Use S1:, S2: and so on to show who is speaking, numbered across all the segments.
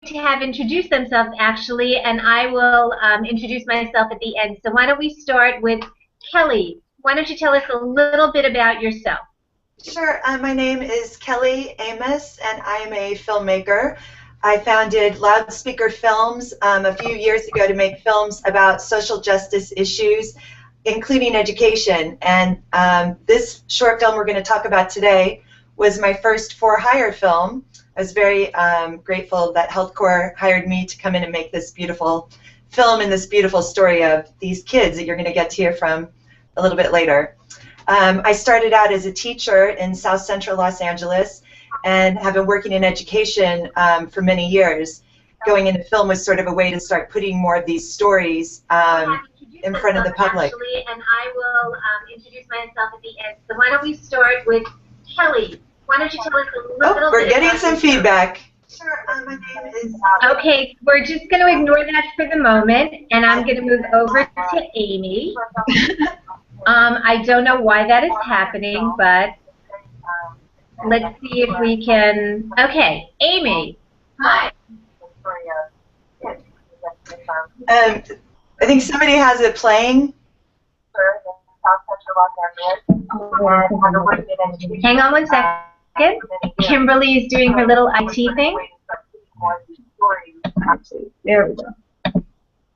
S1: to have introduced themselves, actually, and I will introduce myself at the end. So why don't we start with Kelly? Why don't you tell us a little bit about yourself?
S2: Sure. My name is Kelly Amos, and I am a filmmaker. I founded Loudspeaker Films a few years ago to make films about social justice issues, including education. And this short film we're going to talk about today was my first for-hire film. I was very grateful that HealthCorps hired me to come in and make this beautiful film and this beautiful story of these kids that you're going to get to hear from a little bit later. I started out as a teacher in South Central Los Angeles and have been working in education for many years. Going into film was sort of a way to start putting more of these stories in front of the public.
S1: Actually, and I will introduce myself at the end. So why don't we start with Kelly? Why don't you tell us a little bit?
S2: We're getting some feedback.
S1: Sure. My name is. Okay, we're just going to ignore that for the moment, and I'm going to move over to Amy. I don't know why that is happening, but let's see if we can. Okay, Amy. Hi.
S2: I think somebody has it playing.
S1: Hang on one second. Kimberly is doing her little IT thing. There we go.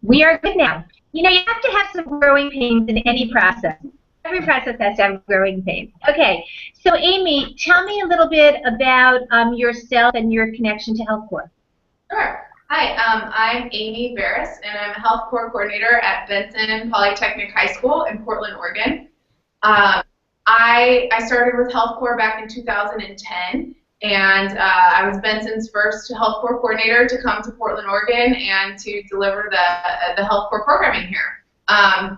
S1: We are good now. You know, you have to have some growing pains in any process. Every process has to have growing pains. Okay, so Amy, tell me a little bit about yourself and your connection to HealthCorps.
S3: Sure. Hi, I'm Amy Barras, and I'm a HealthCorps Coordinator at Benson Polytechnic High School in Portland, Oregon. I started with HealthCorps back in 2010, and I was Benson's first HealthCorps Coordinator to come to Portland, Oregon, and to deliver the HealthCorps programming here.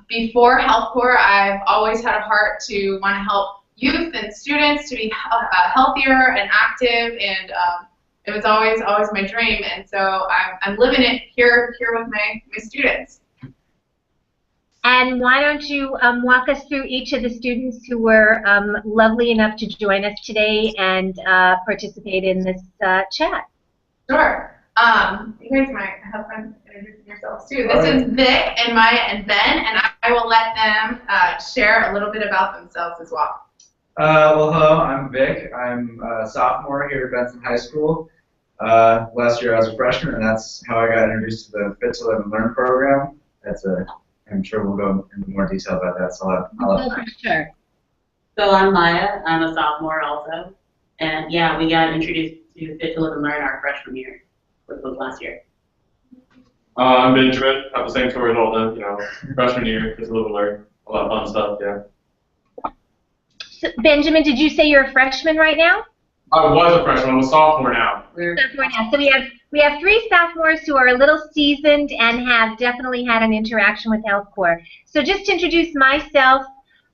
S3: Before HealthCorps, I've always had a heart to want to help youth and students to be healthier and active, and it was always my dream, and so I'm living it here with my students.
S1: And why don't you walk us through each of the students who were lovely enough to join us today and participate in this chat?
S3: Sure. You guys might have fun introducing yourselves too. This is Vic and Maya and Ben, and I will let them share a little bit about themselves as well.
S4: Well, hello, I'm Vic. I'm a sophomore here at Benson High School. Last year I was a freshman, and that's how I got introduced to the Fit to Live and Learn program. I'm sure we'll go into more detail about that, so I'll
S1: Sure.
S5: So I'm Maya. I'm a sophomore also. And yeah, we got introduced to Fit to Live and Learn our freshman year, which was last year.
S6: I'm Benjamin. I have the same story as all them, freshman year, Fit to Live and Learn. A lot of fun stuff, yeah.
S1: So, Benjamin, did you say you're a freshman right now?
S6: I was a freshman. I'm a sophomore now.
S1: Sophomore now. So we have three sophomores who are a little seasoned and have definitely had an interaction with HealthCorps. So just to introduce myself,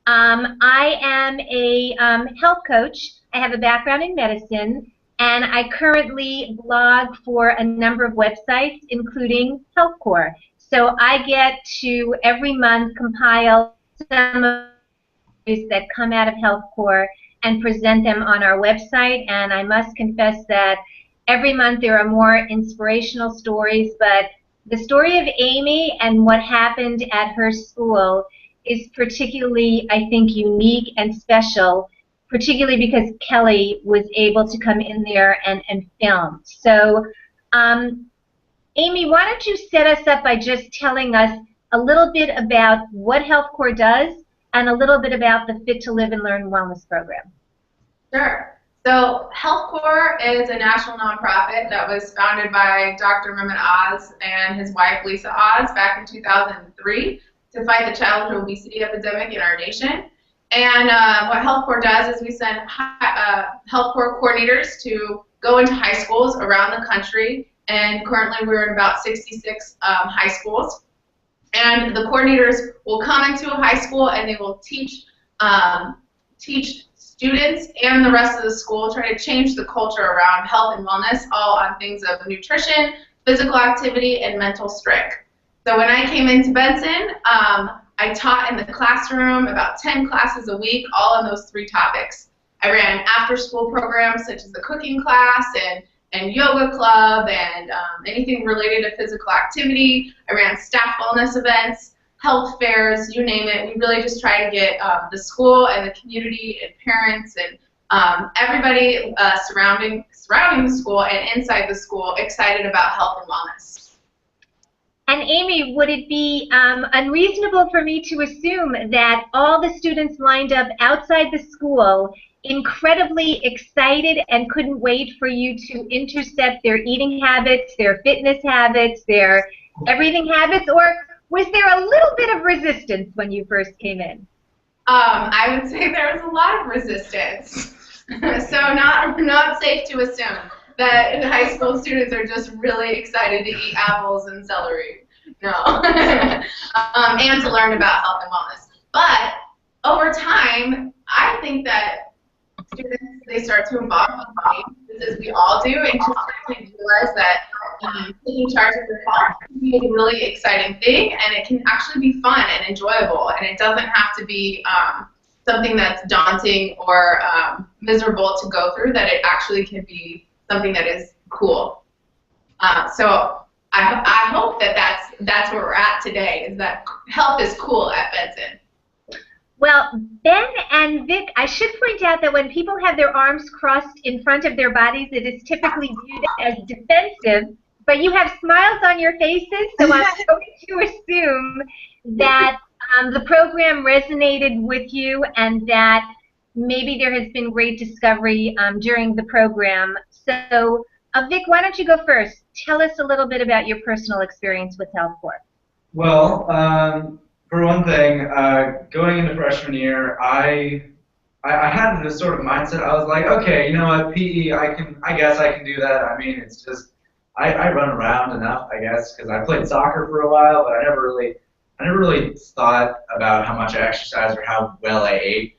S1: I am a health coach. I have a background in medicine, and I currently blog for a number of websites, including HealthCorps. So I get to every month compile some of the that come out of HealthCorps and present them on our website, and I must confess that every month there are more inspirational stories, but the story of Amy and what happened at her school is particularly, I think, unique and special, particularly because Kelly was able to come in there and film. So, Amy, why don't you set us up by just telling us a little bit about what HealthCorps does and a little bit about the Fit to Live and Learn Wellness Program.
S3: Sure. So HealthCorps is a national nonprofit that was founded by Dr. Mehmet Oz and his wife Lisa Oz back in 2003 to fight the childhood obesity epidemic in our nation. And what HealthCorps does is we send HealthCorps coordinators to go into high schools around the country, and currently we're in about 66 high schools. And the coordinators will come into a high school and they will teach students and the rest of the school, try to change the culture around health and wellness, all on things of nutrition, physical activity, and mental strength. So when I came into Benson, I taught in the classroom about 10 classes a week, all on those three topics. I ran after-school programs such as the cooking class and and yoga club and anything related to physical activity. I ran staff wellness events, health fairs, you name it. We really just try to get the school and the community and parents and everybody surrounding the school and inside the school excited about health and wellness.
S1: And Amy, would it be unreasonable for me to assume that all the students lined up outside the school incredibly excited and couldn't wait for you to intercept their eating habits, their fitness habits, their everything habits, or was there a little bit of resistance when you first came in?
S3: I would say there was a lot of resistance. So not safe to assume that high school students are just really excited to eat apples and celery. No. And to learn about health and wellness. But over time, I think that students, they start to embark on things, as we all do, and just realize that taking charge of your health can be a really exciting thing, and it can actually be fun and enjoyable, and it doesn't have to be something that's daunting or miserable to go through, that it actually can be something that is cool. So I hope that that's where we're at today, is that health is cool at Benson.
S1: Well, Ben and Vic, I should point out that when people have their arms crossed in front of their bodies, it is typically viewed as defensive, but you have smiles on your faces, so I'm going to assume that the program resonated with you and that maybe there has been great discovery during the program. So, Vic, why don't you go first? Tell us a little bit about your personal experience with HealthCorps.
S4: Well, for one thing, going into freshman year, I had this sort of mindset. I was like, okay, you know what, PE, I guess I can do that. I mean, it's just, I run around enough, I guess, because I played soccer for a while, but I never really thought about how much I exercised or how well I ate.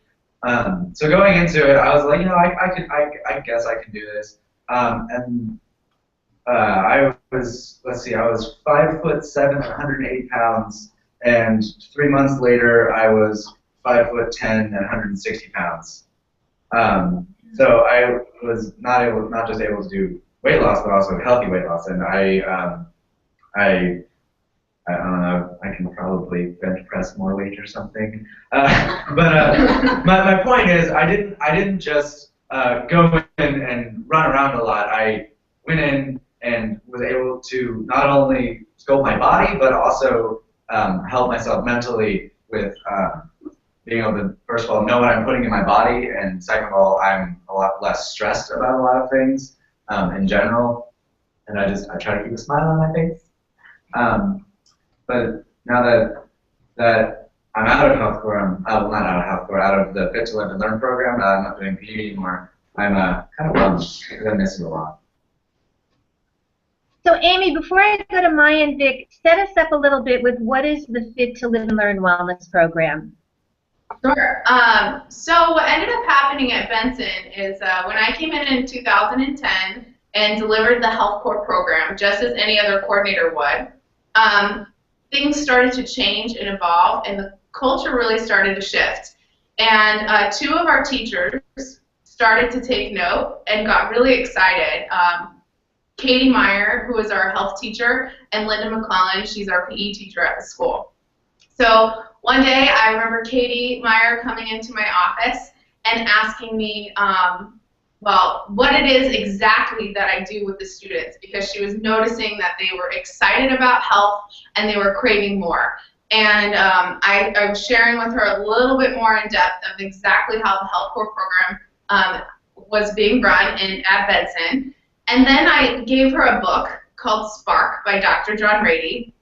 S4: So going into it, I was like, you know, I guess I can do this. I was, let's see, I was 5'7", 180 pounds, and 3 months later, I was 5'10" and 160 pounds. So I was not just able to do weight loss, but also healthy weight loss, and I don't know, I can probably bench press more weight or something. But my point is, I didn't just go in and run around a lot. I went in and was able to not only sculpt my body, but also help myself mentally with being able to, first of all, know what I'm putting in my body, and second of all, I'm a lot less stressed about a lot of things in general, and I try to keep a smile on my face. But now that I'm out of HealthCorps, not out of HealthCorps, out of the Fit to Live and Learn program, I'm not doing PE anymore, I'm kind of bummed because I miss it a lot.
S1: So Amy, before I go to Maya and Vic, set us up a little bit with what is the Fit to Live and Learn Wellness Program?
S3: Sure. So what ended up happening at Benson is when I came in 2010 and delivered the HealthCorps program, just as any other coordinator would, things started to change and evolve, and the culture really started to shift. And two of our teachers started to take note and got really excited. Katie Meyer, who is our health teacher, and Linda McClellan, she's our PE teacher at the school. So one day I remember Katie Meyer coming into my office and asking me, well, what it is exactly that I do with the students, because she was noticing that they were excited about health and they were craving more. And I was sharing with her a little bit more in depth of exactly how the HealthCorps program was being run at Benson. And then I gave her a book called Spark by Dr. John Rady.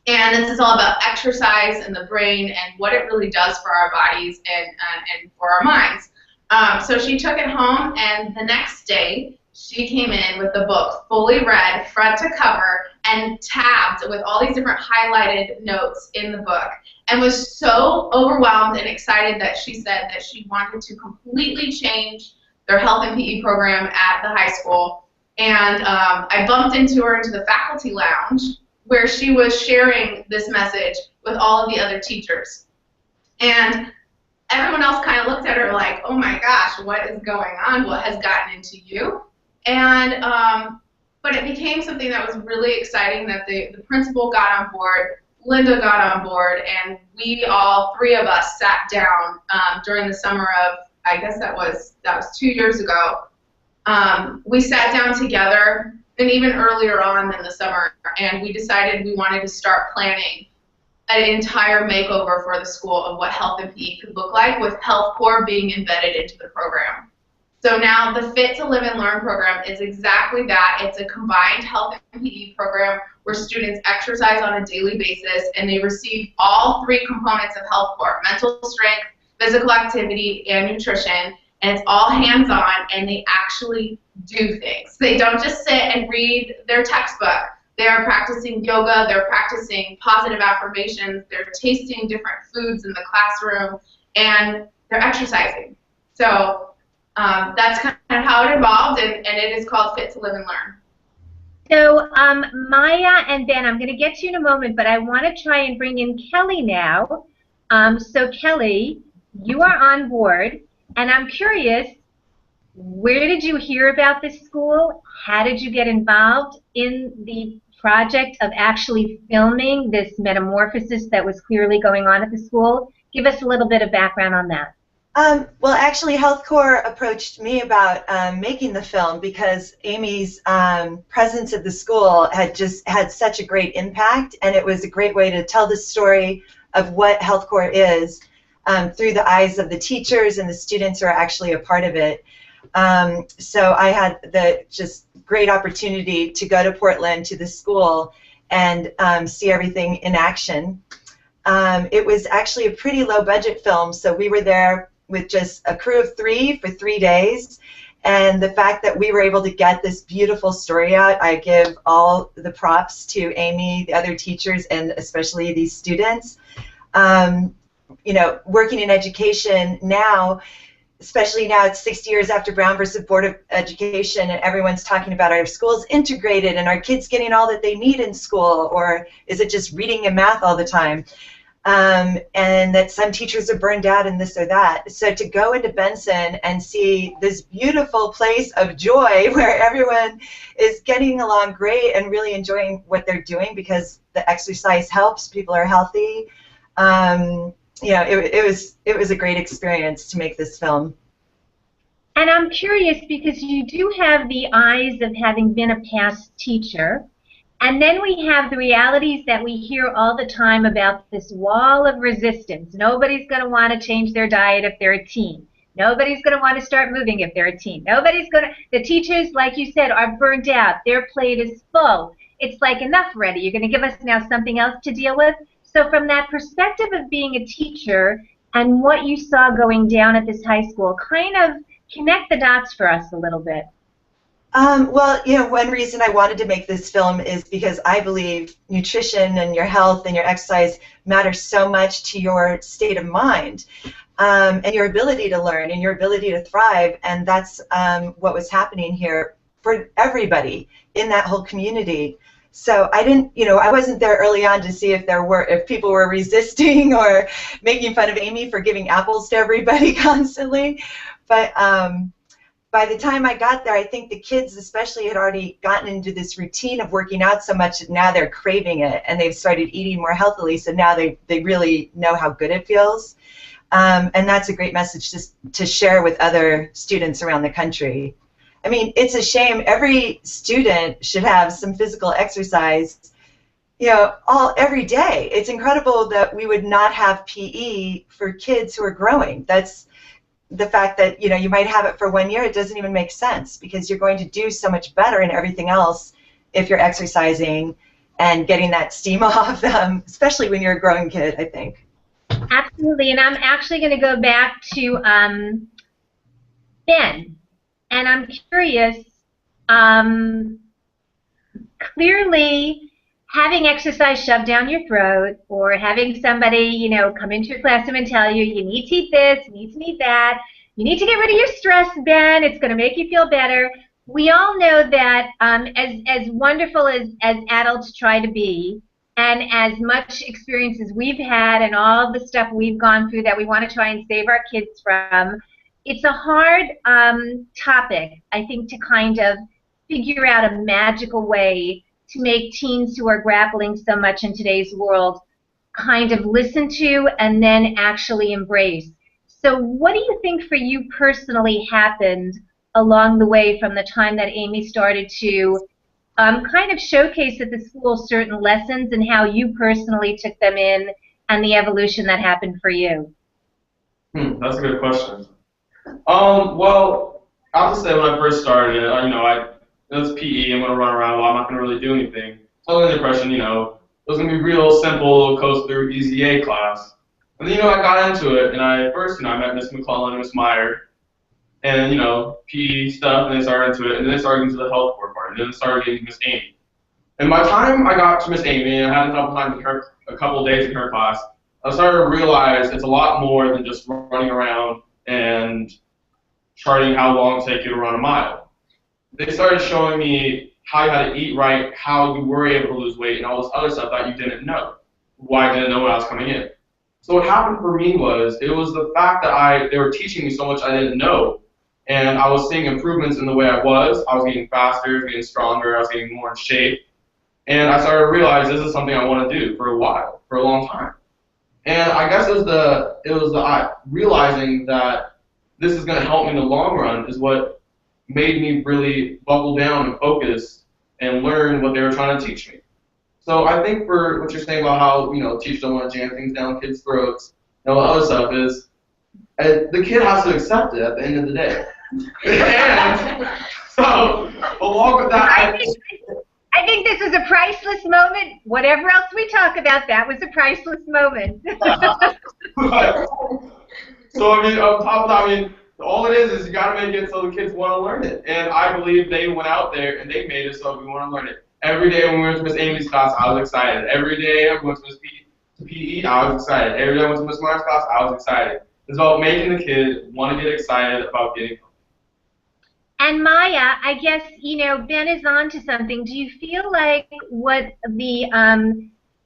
S3: And this is all about exercise and the brain and what it really does for our bodies and for our minds. So she took it home, and the next day she came in with the book fully read, front to cover, and tabbed with all these different highlighted notes in the book, and was so overwhelmed and excited that she said that she wanted to completely change their health and PE program at the high school. And I bumped into her into the faculty lounge where she was sharing this message with all of the other teachers. And everyone else kind of looked at her like, oh my gosh, what is going on? What has gotten into you? And but it became something that was really exciting that the principal got on board, Linda got on board, and we all three of us sat down during the summer of, I guess that was 2 years ago. We sat down together, and even earlier on in the summer, and we decided we wanted to start planning an entire makeover for the school of what health and PE could look like, with HealthCorps being embedded into the program. So now the Fit to Live and Learn program is exactly that. It's a combined health and PE program where students exercise on a daily basis, and they receive all three components of HealthCorps: mental strength, physical activity, and nutrition. And it's all hands-on, and they actually do things. They don't just sit and read their textbook. They are practicing yoga, they're practicing positive affirmations, they're tasting different foods in the classroom, and they're exercising. So that's kind of how it evolved, and it is called Fit to Live and Learn.
S1: So Maya and Ben, I'm going to get to you in a moment, but I want to try and bring in Kelly now. So Kelly, you are on board, and I'm curious, where did you hear about this school? How did you get involved in the project of actually filming this metamorphosis that was clearly going on at the school? Give us a little bit of background on that.
S2: Well, actually, HealthCorps approached me about making the film because Amy's presence at the school had just had such a great impact, and it was a great way to tell the story of what HealthCorps is through the eyes of the teachers and the students who are actually a part of it. So I had the just great opportunity to go to Portland to the school and see everything in action. It was actually a pretty low budget film, so we were there with just a crew of 3 for 3 days, and the fact that we were able to get this beautiful story out, I give all the props to Amy, the other teachers, and especially these students. You know, working in education now, especially now it's 60 years after Brown versus Board of Education, and everyone's talking about our schools integrated and our kids getting all that they need in school, or is it just reading and math all the time? And that some teachers are burned out and this or that. So to go into Benson and see this beautiful place of joy where everyone is getting along great and really enjoying what they're doing because the exercise helps, people are healthy. You know, it was a great experience to make this film.
S1: And I'm curious because you do have the eyes of having been a past teacher. And then we have the realities that we hear all the time about this wall of resistance. Nobody's going to want to change their diet if they're a teen. Nobody's going to want to start moving if they're a teen. Nobody's going to, the teachers, like you said, are burnt out. Their plate is full. It's like, enough already. You're going to give us now something else to deal with? So from that perspective of being a teacher and what you saw going down at this high school, kind of connect the dots for us a little bit.
S2: Well, you know, one reason I wanted to make this film is because I believe nutrition and your health and your exercise matters so much to your state of mind and your ability to learn and your ability to thrive, and that's what was happening here for everybody in that whole community. So I didn't, you know, I wasn't there early on to see if people were resisting or making fun of Amy for giving apples to everybody constantly, but by the time I got there, I think the kids especially had already gotten into this routine of working out so much that now they're craving it, and they've started eating more healthily, so now they really know how good it feels. And that's a great message to share with other students around the country. I mean, it's a shame. Every student should have some physical exercise, you know, every day. It's incredible that we would not have PE for kids who are growing. That's the fact that, you know, you might have it for 1 year, it doesn't even make sense because you're going to do so much better in everything else if you're exercising and getting that steam off, especially when you're a growing kid, I think.
S1: Absolutely, and I'm actually going to go back to Ben, and I'm curious, clearly having exercise shoved down your throat or having somebody, you know, come into your classroom and tell you, you need to eat this, you need to eat that, you need to get rid of your stress, Ben, it's going to make you feel better. We all know that as wonderful as adults try to be, and as much experience as we've had and all the stuff we've gone through that we want to try and save our kids from, it's a hard topic, I think, to kind of figure out a magical way to make teens who are grappling so much in today's world kind of listen to and then actually embrace. So what do you think for you personally happened along the way from the time that Amy started to kind of showcase at the school certain lessons and how you personally took them in and the evolution that happened for you?
S6: That's a good question. Well, I'll just say when I first started, it was PE. I'm going to run around. Well, I'm not going to really do anything. So I was under the impression, it was going to be real simple, coast through easy A class. And then, I got into it, and I met Miss McClellan and Miss Meyer, and, PE stuff, and they started into it, and then they started into the HealthCorps part, and then they started getting Miss Amy. And by the time I got to Miss Amy, and I had a couple of days in her class, I started to realize it's a lot more than just running around and charting how long it takes you to run a mile. They started showing me how you had to eat right, how you were able to lose weight, and all this other stuff that you didn't know. Why I didn't know when I was coming in. So what happened for me was, it was the fact that they were teaching me so much I didn't know, and I was seeing improvements in the way I was getting faster, getting stronger, I was getting more in shape, and I started to realize this is something I want to do for a while, for a long time. And I guess it was the realizing that this is going to help me in the long run is what made me really buckle down and focus and learn what they were trying to teach me. So I think for what you're saying about how, teachers don't want to jam things down kids' throats, and all the other stuff is, the kid has to accept it at the end of the day. And so, along with that,
S1: I think this is a priceless moment. Whatever else we talk about, that was a priceless moment.
S6: So, on top of that, all it is you got to make it so the kids want to learn it. And I believe they went out there and they made it so we want to learn it. Every day when we went to Miss Amy's class, I was excited. Every day I went to Miss PE, I was excited. Every day I went to Miss Meyer's class, I was excited. It's about making the kid want to get excited about getting home.
S1: And Maya, I guess, Ben is on to something. Do you feel like what the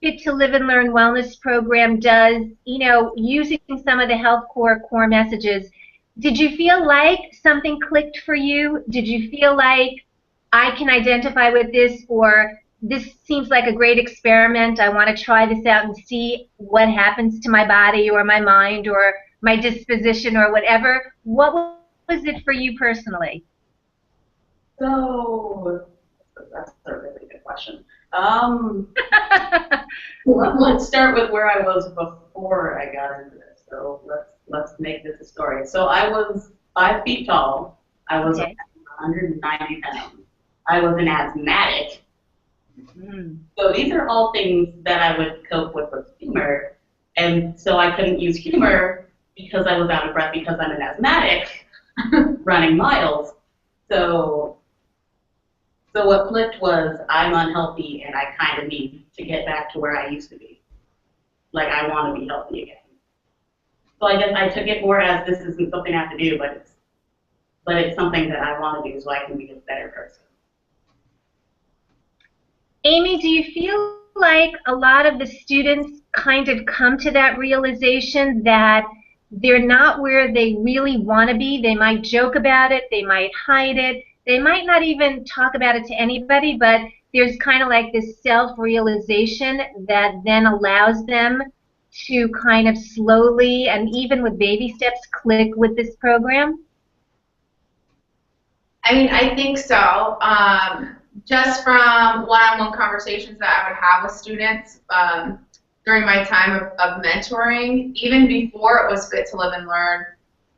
S1: Fit to Live and Learn Wellness Program does, using some of the HealthCorps core messages, did you feel like something clicked for you? Did you feel like I can identify with this, or this seems like a great experiment, I want to try this out and see what happens to my body or my mind or my disposition or whatever? What was it for you personally?
S5: So, that's a really good question. Let's start with where I was before I got into this. So let's make this a story. So I was 5 feet tall. I was 190 pounds. I was an asthmatic. So these are all things that I would cope with humor. And so I couldn't use humor because I was out of breath because I'm an asthmatic running miles. So what clicked was I'm unhealthy and I kind of need to get back to where I used to be. Like I want to be healthy again. So I guess I took it more as this isn't something I have to do, but it's something that I want to do so I can be a better person.
S1: Amy, do you feel like a lot of the students kind of come to that realization that they're not where they really want to be? They might joke about it, they might hide it, they might not even talk about it to anybody, but there's kind of like this self-realization that then allows them to kind of slowly and even with baby steps click with this program?
S3: I think so. Just from one-on-one conversations that I would have with students during my time of mentoring, even before it was Fit to Live and Learn,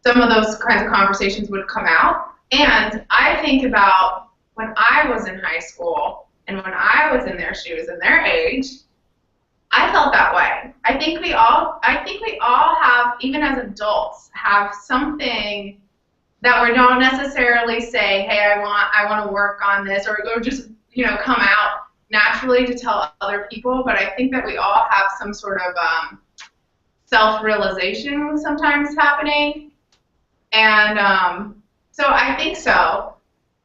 S3: some of those kinds of conversations would come out. And I think about when I was in high school and when I was in their shoes and their age, I felt that way. I think we all have, even as adults, have something that we don't necessarily say, hey, I want to work on this, or just come out naturally to tell other people. But I think that we all have some sort of self-realization sometimes happening, and so I think so.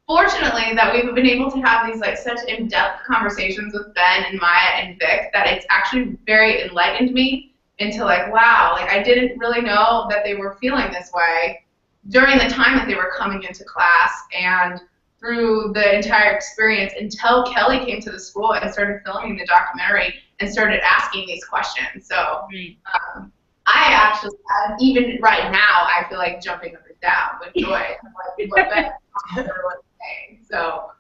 S3: Fortunately, that we've been able to have these such in-depth conversations with Ben and Maya and Vic that it's actually very enlightened me into wow, I didn't really know that they were feeling this way. during the time that they were coming into class and through the entire experience until Kelly came to the school and started filming the documentary and started asking these questions. So I actually, even right now, I feel like jumping up and down with joy. Like what Ben was saying. So.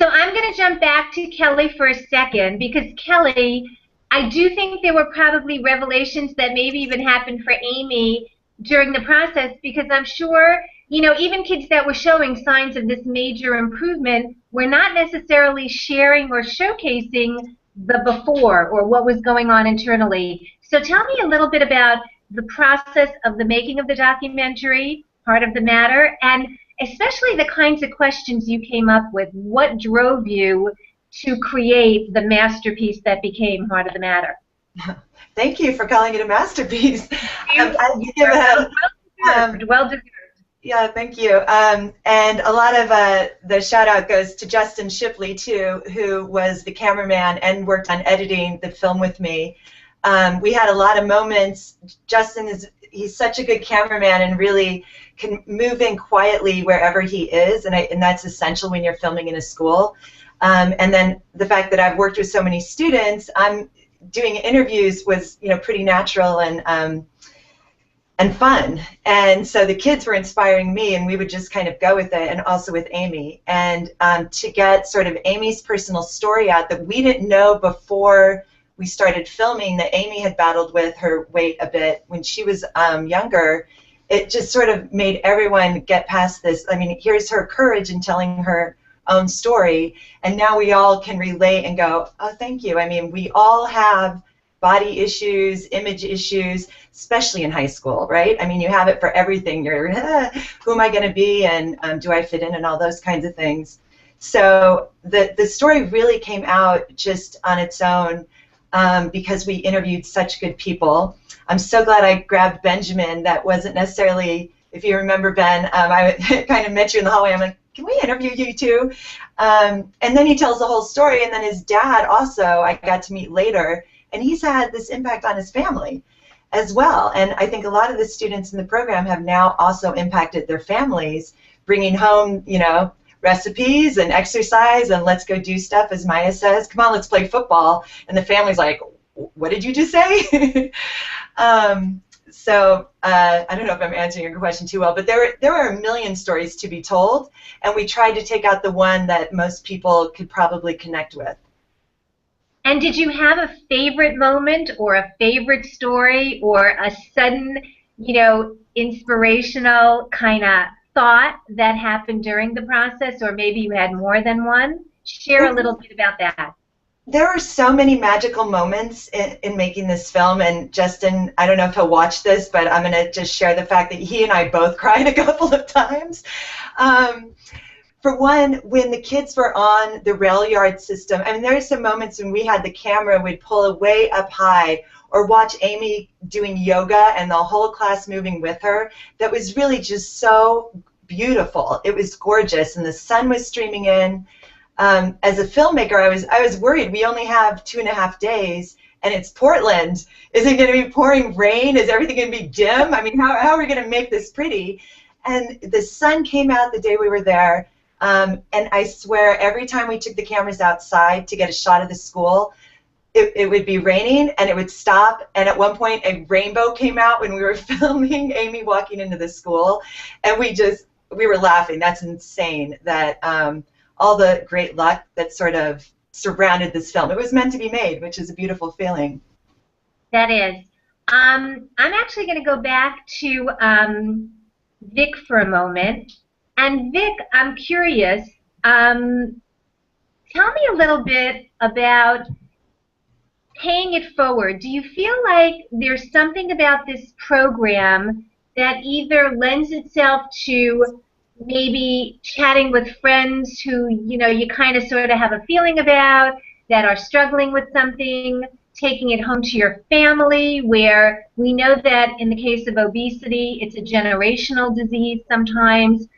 S1: So I'm going to jump back to Kelly for a second, because Kelly, I do think there were probably revelations that maybe even happened for Amy during the process, because I'm sure, you know, even kids that were showing signs of this major improvement were not necessarily sharing or showcasing the before or what was going on internally. So tell me a little bit about the process of the making of the documentary, Heart of the Matter, and especially the kinds of questions you came up with. What drove you to create the masterpiece that became Heart of the Matter?
S2: Thank you for calling it a masterpiece.
S1: Well deserved.
S2: Yeah, thank you. And a lot of the shout out goes to Justin Shipley too, who was the cameraman and worked on editing the film with me. We had a lot of moments. Justin he's such a good cameraman and really can move in quietly wherever he is, and that's essential when you're filming in a school. And then the fact that I've worked with so many students, I'm doing interviews was, you know, pretty natural and fun. And so the kids were inspiring me, and we would just kind of go with it, and also with Amy. And to get sort of Amy's personal story out that we didn't know before we started filming, that Amy had battled with her weight a bit when she was younger, it just sort of made everyone get past this. I mean, here's her courage in telling her own story, and now we all can relate and go, oh, thank you. I mean, we all have body issues, image issues, especially in high school, right? I mean, you have it for everything. You're, who am I going to be, and do I fit in, and all those kinds of things. So the story really came out just on its own because we interviewed such good people. I'm so glad I grabbed Benjamin. That wasn't necessarily, if you remember, Ben, I kind of met you in the hallway. I'm like, can we interview you too? And then he tells the whole story, and then his dad also I got to meet later, and he's had this impact on his family as well. And I think a lot of the students in the program have now also impacted their families, bringing home, you know, recipes and exercise, and let's go do stuff, as Maya says, come on, let's play football. And the family's like, what did you just say? So I don't know if I'm answering your question too well, but there were a million stories to be told, and we tried to take out the one that most people could probably connect with.
S1: And did you have a favorite moment or a favorite story or a sudden, you know, inspirational kind of thought that happened during the process, or maybe you had more than one? Share a little bit about that.
S2: There were so many magical moments in making this film, and Justin, I don't know if he'll watch this, but I'm going to just share the fact that he and I both cried a couple of times. For one, when the kids were on the rail yard system, I mean, there are some moments when we had the camera, we'd pull it way up high, or watch Amy doing yoga and the whole class moving with her. That was really just so beautiful. It was gorgeous, and the sun was streaming in. As a filmmaker, I was worried. We only have 2.5 days, and it's Portland. Is it going to be pouring rain? Is everything going to be dim? I mean, how are we going to make this pretty? And the sun came out the day we were there, and I swear every time we took the cameras outside to get a shot of the school, it would be raining, and it would stop, and at one point a rainbow came out when we were filming Amy walking into the school, and we were laughing. That's insane that all the great luck that sort of surrounded this film. It was meant to be made, which is a beautiful feeling.
S1: That is. I'm actually going to go back to Vic for a moment. And Vic, I'm curious, tell me a little bit about paying it forward. Do you feel like there's something about this program that either lends itself to maybe chatting with friends who, you know, you kind of sort of have a feeling about, that are struggling with something, taking it home to your family, where we know that in the case of obesity, it's a generational disease sometimes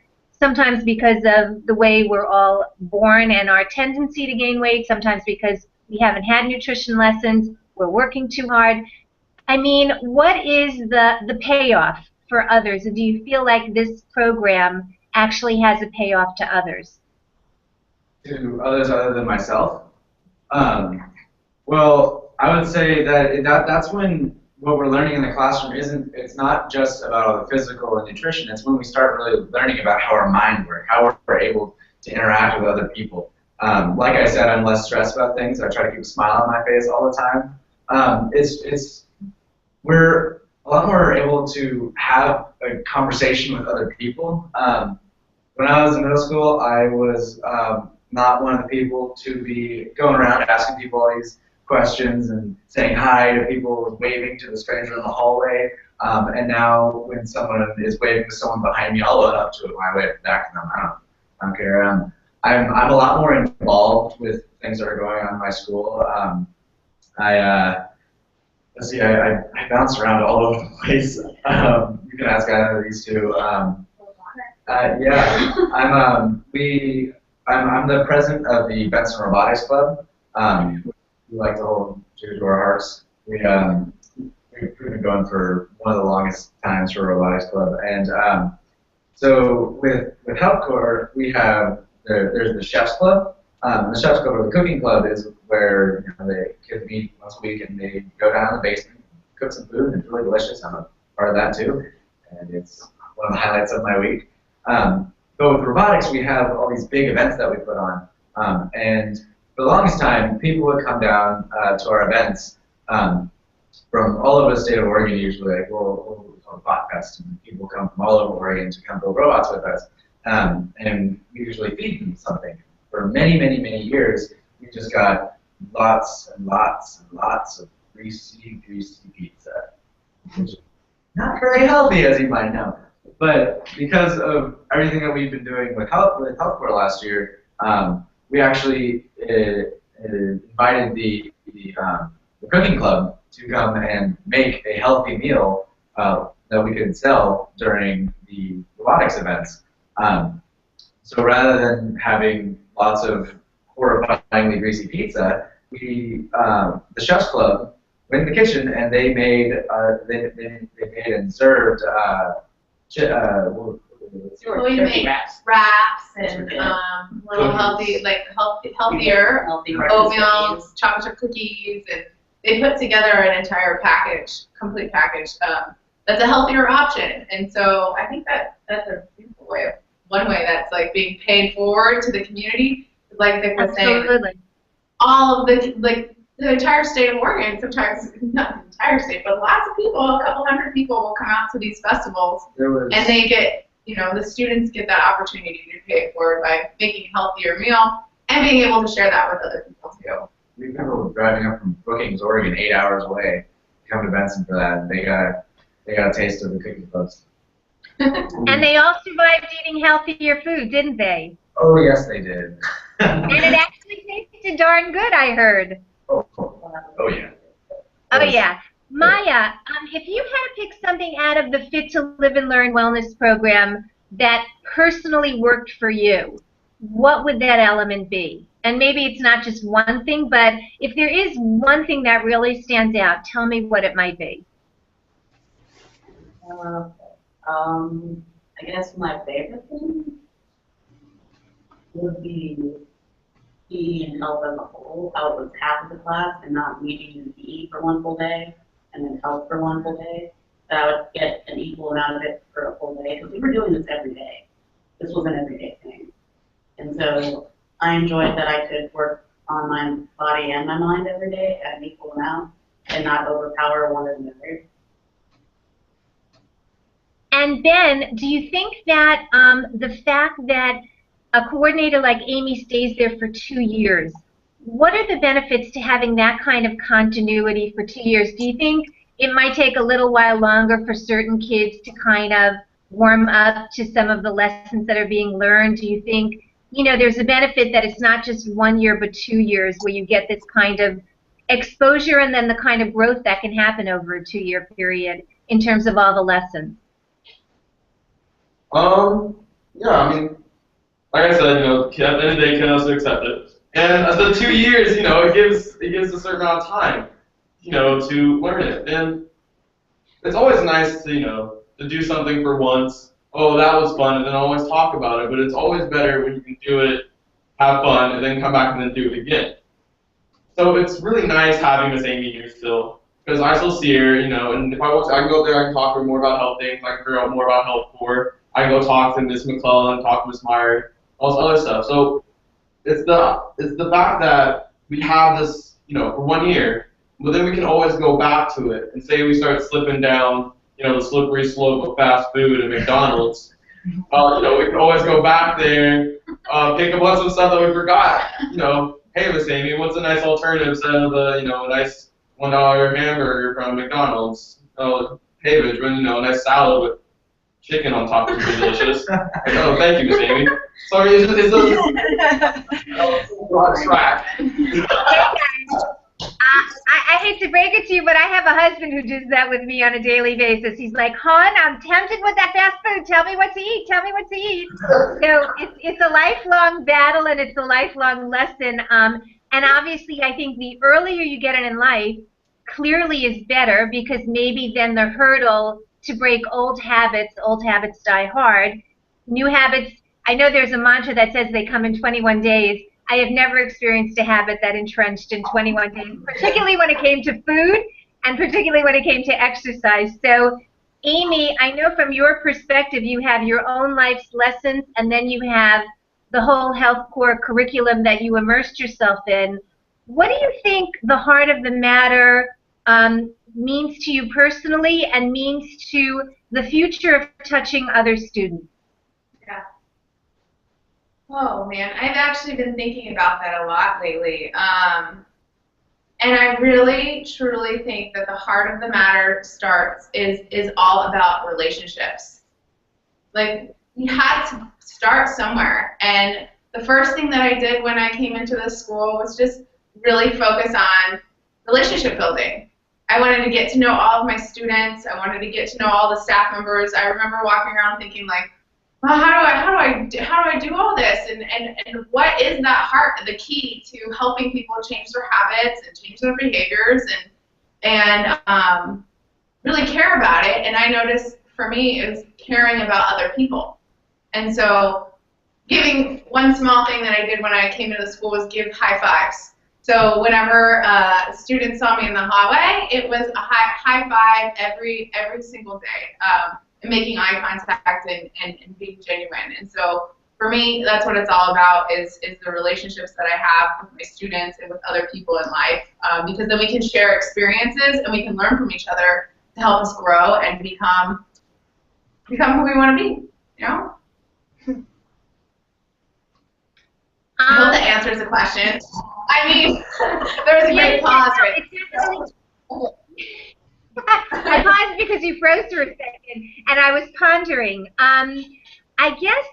S1: because of the way we're all born and our tendency to gain weight, sometimes because we haven't had nutrition lessons, we're working too hard. I mean, what is the payoff for others, or do you feel like this program actually has a payoff to others?
S4: To others other than myself? Well, I would say that's when what we're learning in the classroom it's not just about all the physical and nutrition, it's when we start really learning about how our mind works, how we're able to interact with other people. Like I said, I'm less stressed about things. I try to keep a smile on my face all the time. We're a lot more able to have a conversation with other people. When I was in middle school, I was not one of the people to be going around asking people all these questions and saying hi to people, waving to the stranger in the hallway. And now when someone is waving to someone behind me, I'll run up to it when I wave back to them. I don't care. I'm a lot more involved with things that are going on in my school. Let's see, I bounce around all over the place. You can ask either of these two. Yeah, I'm the president of the Benson Robotics Club. We like to hold dear to our hearts. We've been going for one of the longest times for a robotics club, and so with HealthCorps we have there's the Chef's Club. The Chef's Club or the Cooking Club is where the kids meet once a week and they go down in the basement, cook some food, and it's really delicious. I'm a part of that too, and it's one of the highlights of my week. But with robotics, we have all these big events that we put on, and for the longest time, people would come down to our events from all over the state of Oregon. Usually, like we'll call it Bot Fest, and people come from all over Oregon to come build robots with us, and we usually feed them something. For many, many, many years, we just got lots and lots and lots of greasy pizza, which is not very healthy, as you might know. But because of everything that we've been doing with HealthCorps last year, we actually invited the cooking club to come and make a healthy meal that we could sell during the robotics events. So rather than having lots of horrifyingly greasy pizza, the Chef's Club went in the kitchen and they made and served
S3: wraps and little healthier oatmeal, chocolate chip cookies, and they put together an entire complete package that's a healthier option. And so I think that's a beautiful way, one way that's like being paid forward to the community. Like Vic was saying, all of the entire state of Oregon, sometimes not the entire state, but lots of people, a couple hundred people will come out to these festivals, and they get, the students get that opportunity to pay it forward by making a healthier meal and being able to share that with other people too.
S4: We remember driving up from Brookings, Oregon, 8 hours away to come to Benson for that, and they got a taste of the cookie clubs.
S1: And they all survived eating healthier food, didn't they?
S4: Oh, yes, they did.
S1: And it actually tasted darn good, I heard.
S4: Oh yeah.
S1: Oh, yeah. Maya, if you had to pick something out of the Fit to Live and Learn Wellness program that personally worked for you, what would that element be? And maybe it's not just one thing, but if there is one thing that really stands out, tell me what it might be.
S5: I guess my favorite thing would be PE and health as a whole, how it was half of the class and not meeting in PE for one full day and then health for one full day. That I would get an equal amount of it for a full day, because we were doing this every day. This was an everyday thing. And so I enjoyed that I could work on my body and my mind every day at an equal amount and not overpower one or the other.
S1: And Ben, do you think that the fact that a coordinator like Amy stays there for 2 years, what are the benefits to having that kind of continuity for 2 years? Do you think it might take a little while longer for certain kids to kind of warm up to some of the lessons that are being learned? Do you think, there's a benefit that it's not just 1 year but 2 years where you get this kind of exposure and then the kind of growth that can happen over a 2-year period in terms of all the lessons?
S6: Yeah, I mean, like I said, at the end of the day, kiddos to accept it. And the 2 years, it gives a certain amount of time, to learn it. And it's always nice to, to do something for once. Oh, that was fun, and then always talk about it. But it's always better when you can do it, have fun, and then come back and then do it again. So it's really nice having Miss Amy here still, because I still see her, you know, and if I want to, I can go there, I can talk to her more about health things, I can figure out more about HealthCorps, I can go talk to Miss McClellan, talk to Miss Meyer, all this other stuff. So it's the fact that we have this, you know, for 1 year, but then we can always go back to it, and say we start slipping down, you know, the slippery slope of fast food and McDonald's. You know, we can always go back there, pick up on some stuff that we forgot. You know, hey, Miss Amy, what's a nice alternative instead of a, you know, a nice $1 hamburger from McDonald's? Oh, hey, Benjamin, you know, a nice salad with chicken on top would be delicious. Like, oh, thank you, Miss Amy. Sorry, it's a track.
S1: I hate to break it to you, but I have a husband who does that with me on a daily basis. He's like, hon, I'm tempted with that fast food. Tell me what to eat. Tell me what to eat. So it's a lifelong battle, and it's a lifelong lesson. And obviously, I think the earlier you get it in life, clearly is better, because maybe then the hurdle to break old habits die hard. New habits, I know there's a mantra that says they come in 21 days. I have never experienced a habit that entrenched in 21 days, particularly when it came to food and particularly when it came to exercise. So, Amy, I know from your perspective you have your own life's lessons, and then you have the whole HealthCorps curriculum that you immersed yourself in. What do you think the heart of the matter means to you personally and means to the future of touching other students?
S3: Yeah. Oh man, I've actually been thinking about that a lot lately. And I really, truly think that the heart of the matter is all about relationships. Like, we had to start somewhere. And the first thing that I did when I came into the school was just really focus on relationship building. I wanted to get to know all of my students. I wanted to get to know all the staff members. I remember walking around thinking, like, well, how do I do all this? And what is that heart, the key to helping people change their habits and change their behaviors and really care about it? And I noticed for me is caring about other people. And so giving, one small thing that I did when I came into the school was give high fives. So whenever students saw me in the hallway, it was a high five every single day. And making eye contact and being genuine. And so for me, that's what it's all about, is the relationships that I have with my students and with other people in life, because then we can share experiences and we can learn from each other to help us grow and become who we want to be, you know? I hope that answers the question. I mean, there was a great pause, right?
S1: I paused because you froze for a second, and I was pondering. I guess,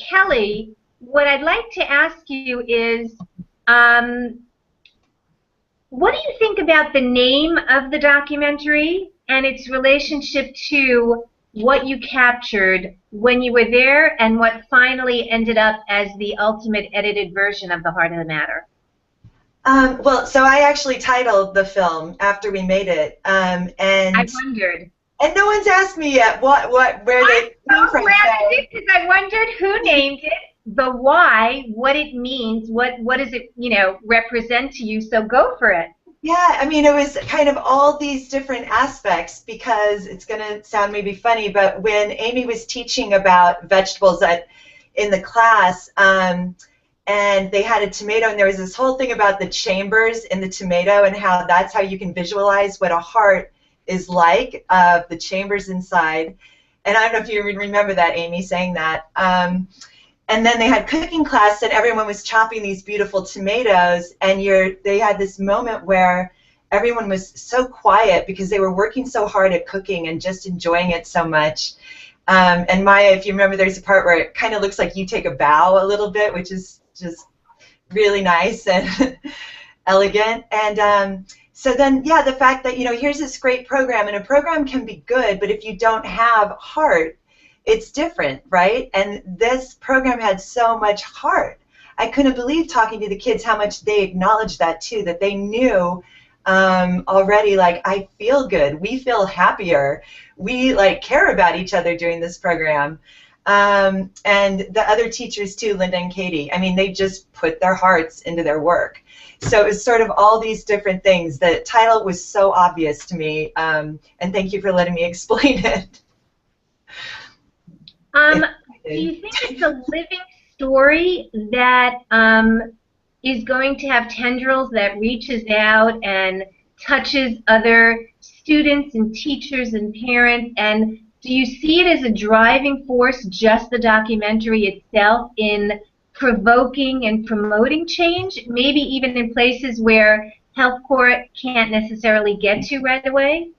S1: Kelly, what I'd like to ask you is, what do you think about the name of the documentary and its relationship to what you captured when you were there and what finally ended up as the ultimate edited version of The Heart of the Matter?
S2: Well, so I actually titled the film after we made it, and
S1: I wondered.
S2: And no one's asked me yet where they came from.
S1: Because I wondered who named it, the why, what it means, what does it, you know, represent to you. So go for it.
S2: Yeah, I mean, it was kind of all these different aspects, because it's going to sound maybe funny, but when Amy was teaching about vegetables in the class, and they had a tomato, and there was this whole thing about the chambers in the tomato and how that's how you can visualize what a heart is like, the chambers inside. And I don't know if you remember that, Amy, saying that. And then they had cooking class, and everyone was chopping these beautiful tomatoes, and they had this moment where everyone was so quiet because they were working so hard at cooking and just enjoying it so much. And Maya, if you remember, there's a part where it kind of looks like you take a bow a little bit, which is just really nice and elegant. And so then, yeah, the fact that, you know, here's this great program, and a program can be good, but if you don't have heart, it's different, right? And this program had so much heart. I couldn't believe, talking to the kids, how much they acknowledged that too, that they knew already, like, I feel good. We feel happier. We, like, care about each other during this program. And the other teachers too, Linda and Katie, I mean, they just put their hearts into their work. So it was sort of all these different things. The title was so obvious to me, and thank you for letting me explain it.
S1: Do you think it's a living story that is going to have tendrils that reaches out and touches other students and teachers and parents? And do you see it as a driving force, just the documentary itself, in provoking and promoting change, maybe even in places where HealthCorps can't necessarily get to right away?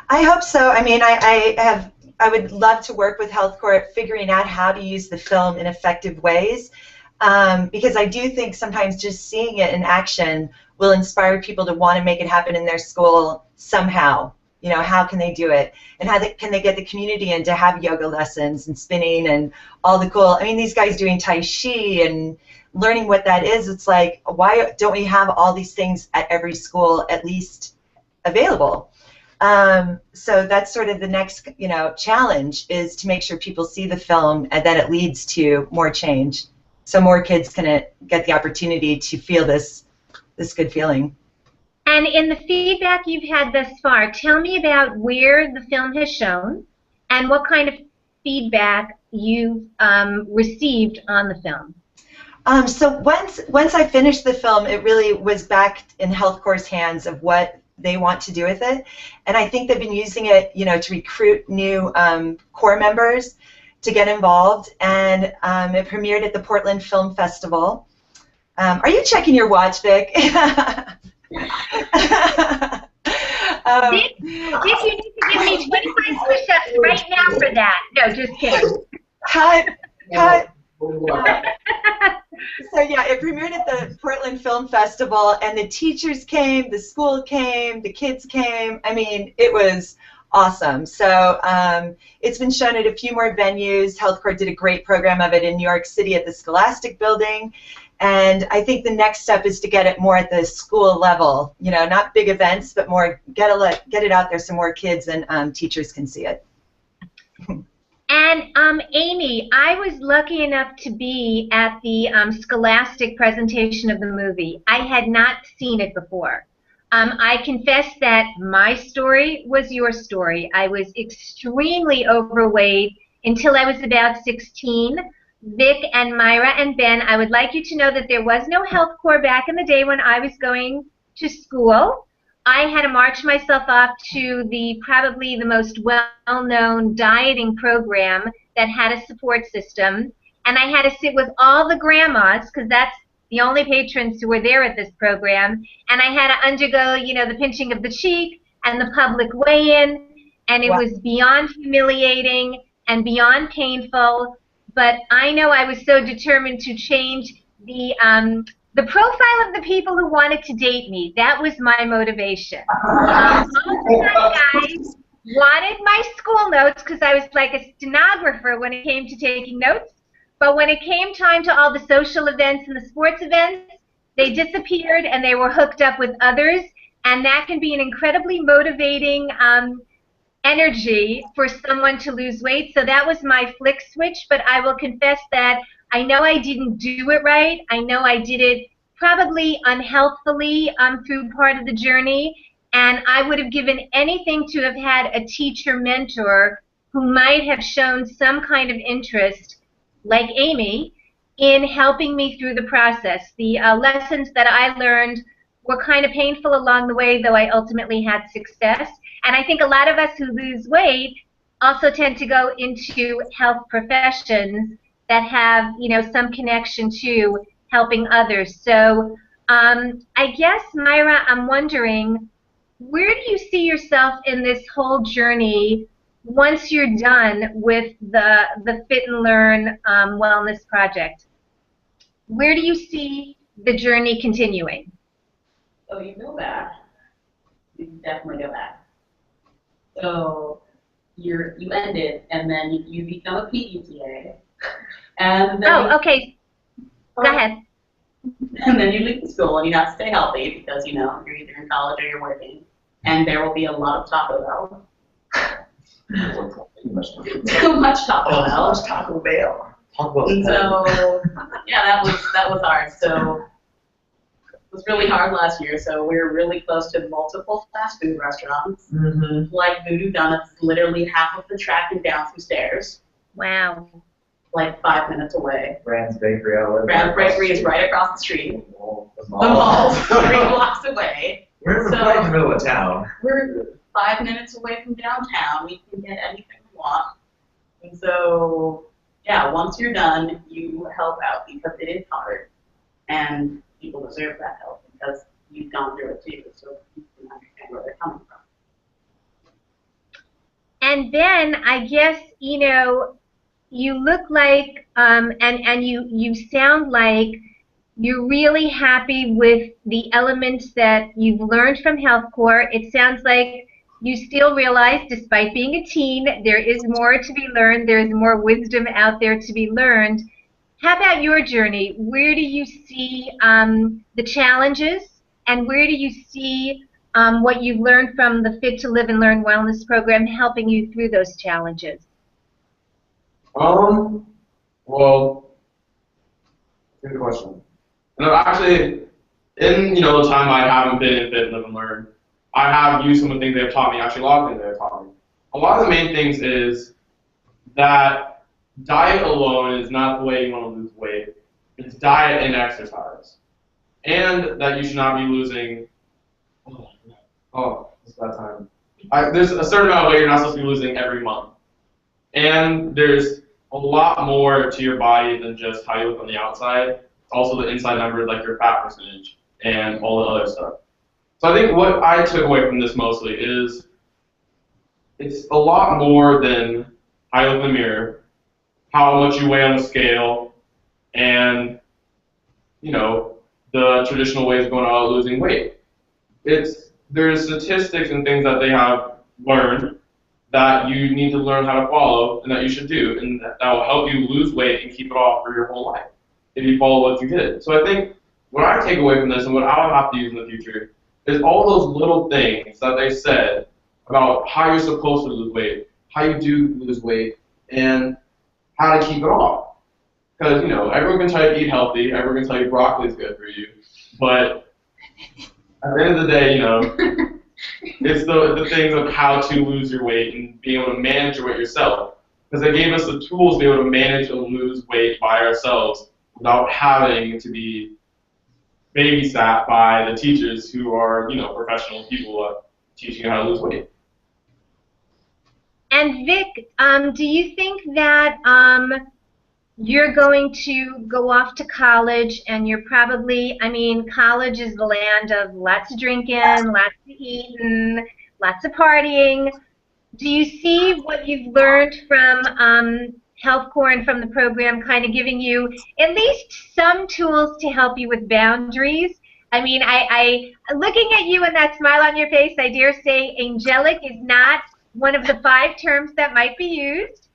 S2: I hope so. I mean, I would love to work with HealthCorps figuring out how to use the film in effective ways, because I do think sometimes just seeing it in action will inspire people to want to make it happen in their school somehow. You know, how can they do it? And how can they get the community in to have yoga lessons and spinning and all the cool, I mean, these guys doing Tai Chi and learning what that is, it's like, why don't we have all these things at every school at least available? So that's sort of the next, you know, challenge, is to make sure people see the film and then it leads to more change, so more kids can get the opportunity to feel this good feeling.
S1: And in the feedback you've had thus far, tell me about where the film has shown and what kind of feedback you've received on the film.
S2: So once I finished the film, it really was back in HealthCorps' hands of what they want to do with it, and I think they've been using it, you know, to recruit new Corps members to get involved, and it premiered at the Portland Film Festival. Are you checking your watch, Vic?
S1: Dick, you need to give me 25 push-ups right now for that. No, just kidding.
S2: Cut. So yeah, it premiered at the Portland Film Festival, and the teachers came, the school came, the kids came. I mean, it was awesome. So it's been shown at a few more venues. HealthCorps did a great program of it in New York City at the Scholastic Building. And I think the next step is to get it more at the school level. You know, not big events, but more get it out there so more kids and teachers can see it.
S1: And Amy, I was lucky enough to be at the Scholastic presentation of the movie. I had not seen it before. I confess that my story was your story. I was extremely overweight until I was about 16. Vic and Myra and Ben, I would like you to know that there was no HealthCorps back in the day when I was going to school. I had to march myself off to probably the most well-known dieting program that had a support system, and I had to sit with all the grandmas, because that's the only patrons who were there at this program, and I had to undergo, you know, the pinching of the cheek and the public weigh-in, and it was beyond humiliating and beyond painful. But I know I was so determined to change the profile of the people who wanted to date me. That was my motivation. All the guys wanted my school notes because I was like a stenographer when it came to taking notes. But when it came time to all the social events and the sports events, they disappeared and they were hooked up with others. And that can be an incredibly motivating energy for someone to lose weight. So that was my flick switch, but I will confess that I know I didn't do it right. I know I did it probably unhealthfully through part of the journey, and I would have given anything to have had a teacher mentor who might have shown some kind of interest, like Amy, in helping me through the process. The lessons that I learned were kind of painful along the way, though I ultimately had success. And I think a lot of us who lose weight also tend to go into health professions that have, you know, some connection to helping others. So I guess, Myra, I'm wondering, where do you see yourself in this whole journey once you're done with the Fit and Learn Wellness Project? Where do you see the journey continuing?
S5: So you go back. You definitely go back. So you ended, and then you become a PETA, and then
S1: okay. Go ahead.
S5: And then you leave the school and you have to stay healthy because, you know, you're either in college or you're working. And there will be a lot of Taco Bell. Too much Taco Bell.
S4: Taco Bell.
S5: And so, yeah, that was hard. So it was really hard last year. So we were really close to multiple fast food restaurants.
S4: Mm-hmm.
S5: Like Voodoo Donuts, literally half of the track and down some stairs.
S1: Wow.
S5: Like 5 minutes away.
S4: Brand's Bakery outlet.
S5: Brand's Bakery is right across the street.
S4: The
S5: The mall's 3 blocks away.
S4: We're
S5: So-
S4: right in the middle of town.
S5: We're 5 minutes away from downtown. We can get anything we want. And so, yeah, once you're done, you help out because it is hard. And people deserve that help because you've gone through it too. So you can understand where they're coming from.
S1: And then I guess, you know, you look like, and you sound like you're really happy with the elements that you've learned from HealthCorps. It sounds like you still realize, despite being a teen, there is more to be learned. There is more wisdom out there to be learned. How about your journey? Where do you see the challenges, and where do you see what you've learned from the Fit to Live and Learn Wellness program helping you through those challenges?
S6: Well, good question. No, actually, in the time I haven't been in Fit, Live, and Learn, I have used some of the things they've taught me. Actually, a lot of things they've taught me. A lot of the main things is that diet alone is not the way you want to lose weight. It's diet and exercise, and that you should not be losing. It's that time. There's a certain amount of weight you're not supposed to be losing every month, and there's a lot more to your body than just how you look on the outside. Also the inside numbers like your fat percentage and all the other stuff. So I think what I took away from this mostly is it's a lot more than how you look in the mirror, how much you weigh on the scale, and the traditional ways of going about losing weight. There's statistics and things that they have learned that you need to learn how to follow and that you should do, and that will help you lose weight and keep it off for your whole life if you follow what you did. So I think what I take away from this and what I'll have to use in the future is all those little things that they said about how you're supposed to lose weight, how you do lose weight, and how to keep it off. Because, everyone can tell you to eat healthy, everyone can tell you broccoli is good for you, but at the end of the day, it's the things of how to lose your weight and being able to manage your weight yourself. Because they gave us the tools to be able to manage and lose weight by ourselves without having to be babysat by the teachers who are, professional people teaching you how to lose weight.
S1: And Vic, do you think that you're going to go off to college and you're probably, college is the land of lots of drinking, lots of eating, lots of partying. Do you see what you've learned from HealthCorps and from the program kind of giving you at least some tools to help you with boundaries? I looking at you and that smile on your face, I dare say angelic is not one of the 5 terms that might be used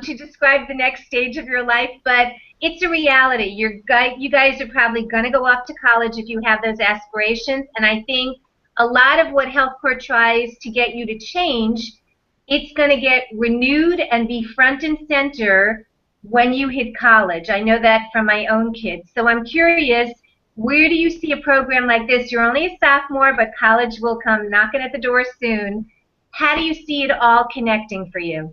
S1: to describe the next stage of your life, but it's a reality. You guys are probably going to go off to college if you have those aspirations, and I think a lot of what HealthCorps tries to get you to change, it's going to get renewed and be front and center when you hit college. I know that from my own kids. So I'm curious, where do you see a program like this? You're only a sophomore, but college will come knocking at the door soon. How do you see it all connecting for you?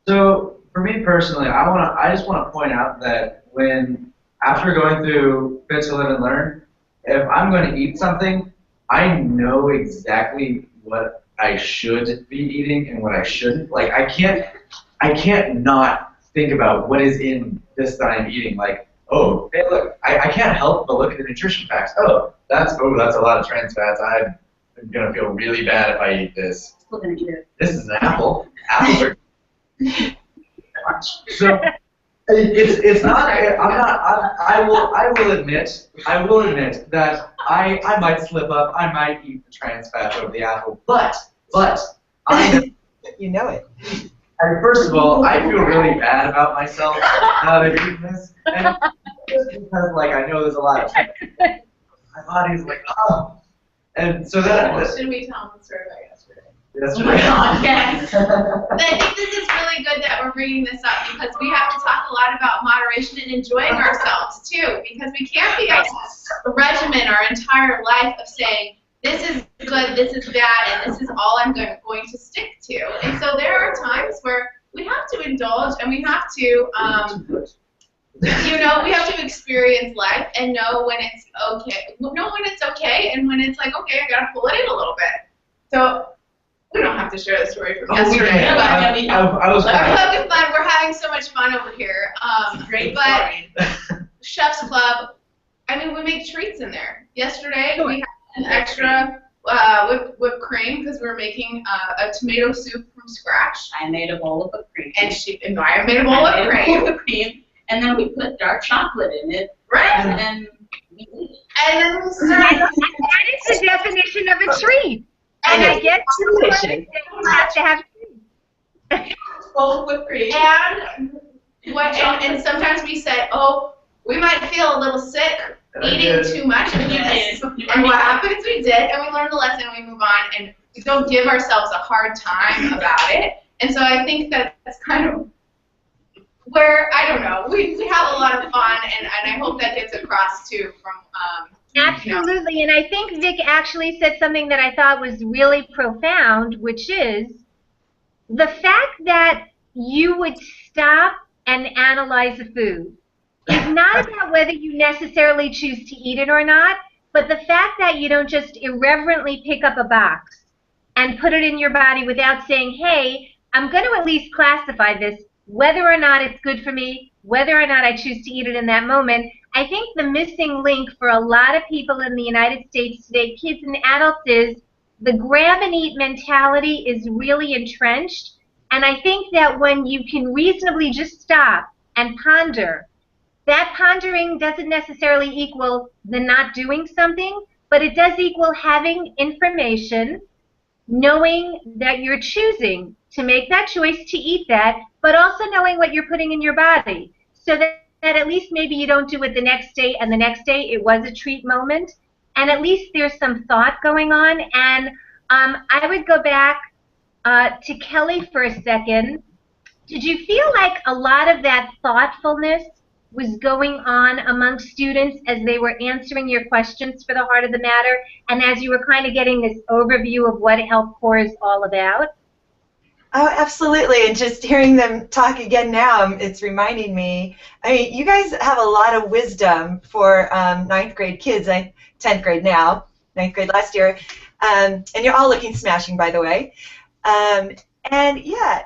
S4: So for me personally, I just want to point out that after going through Fit to Live and Learn, if I'm going to eat something, I know exactly what I should be eating and what I shouldn't. Like I can't not think about what is in this that I'm eating. Like, oh, hey, look, I can't help but look at the nutrition facts. That's a lot of trans fats. I'm gonna feel really bad if I eat this.
S5: Still gonna eat it.
S4: This is an apple. Apples are so it's not. I will admit that I might slip up. I might eat the trans fat over the apple, but I.
S2: You know it.
S4: And first of all, I feel really bad about myself now that I've eaten this. And just because like I know there's a lot of my body's like, oh. And so then
S3: Should we tell them the story about yesterday?
S4: That's
S5: Oh my God, yes.
S3: I think this is really good that we're bringing this up because we have to talk a lot about moderation and enjoying ourselves too, because we can't be a regimen our entire life of saying this is good, this is bad, and this is all I'm going to stick to. And so there are times where we have to indulge and we have to, we have to experience life and know when it's okay, and when it's like, okay, I gotta pull it in a little bit. So we don't have to share the story from yesterday.
S4: I was
S3: We're having fun. We're having so much fun over here.
S5: Great
S3: but
S5: story.
S3: Chef's Club, I mean, we make treats in there. Yesterday we had an extra whipped cream because we were making a tomato soup from scratch.
S5: I made a bowl of whipped cream.
S3: And I made a bowl of cream.
S5: And then we put dark chocolate in it.
S3: Right.
S5: And then we ate it.
S3: And then we started.
S1: That is the definition of a treat. And I guess you have to have treats.
S5: Bowl of whipped cream.
S3: And sometimes we said, oh, we might feel a little sick eating too much of this. And what happens? We did, and we learned the lesson, and we move on, and we don't give ourselves a hard time about it. And so I think that's kind of where, I don't know, we have a lot of fun, and I hope that gets across too from
S1: Absolutely, and I think Vic actually said something that I thought was really profound, which is the fact that you would stop and analyze a food is not about whether you necessarily choose to eat it or not, but the fact that you don't just irreverently pick up a box and put it in your body without saying, hey, I'm going to at least classify this, whether or not it's good for me, whether or not I choose to eat it in that moment. I think the missing link for a lot of people in the United States today, kids and adults, is the grab and eat mentality is really entrenched. And I think that when you can reasonably just stop and ponder, that pondering doesn't necessarily equal the not doing something, but it does equal having information, knowing that you're choosing to make that choice to eat that, but also knowing what you're putting in your body, so that at least maybe you don't do it the next day, and the next day it was a treat moment, and at least there's some thought going on. And I would go back to Kelly for a second. Did you feel like a lot of that thoughtfulness was going on among students as they were answering your questions for the heart of the matter, and as you were kind of getting this overview of what HealthCorps is all about?
S2: Oh, absolutely. And just hearing them talk again now, it's reminding me, I mean, you guys have a lot of wisdom for 9th grade kids. 10th grade now, 9th grade last year. And you're all looking smashing, by the way. And yeah,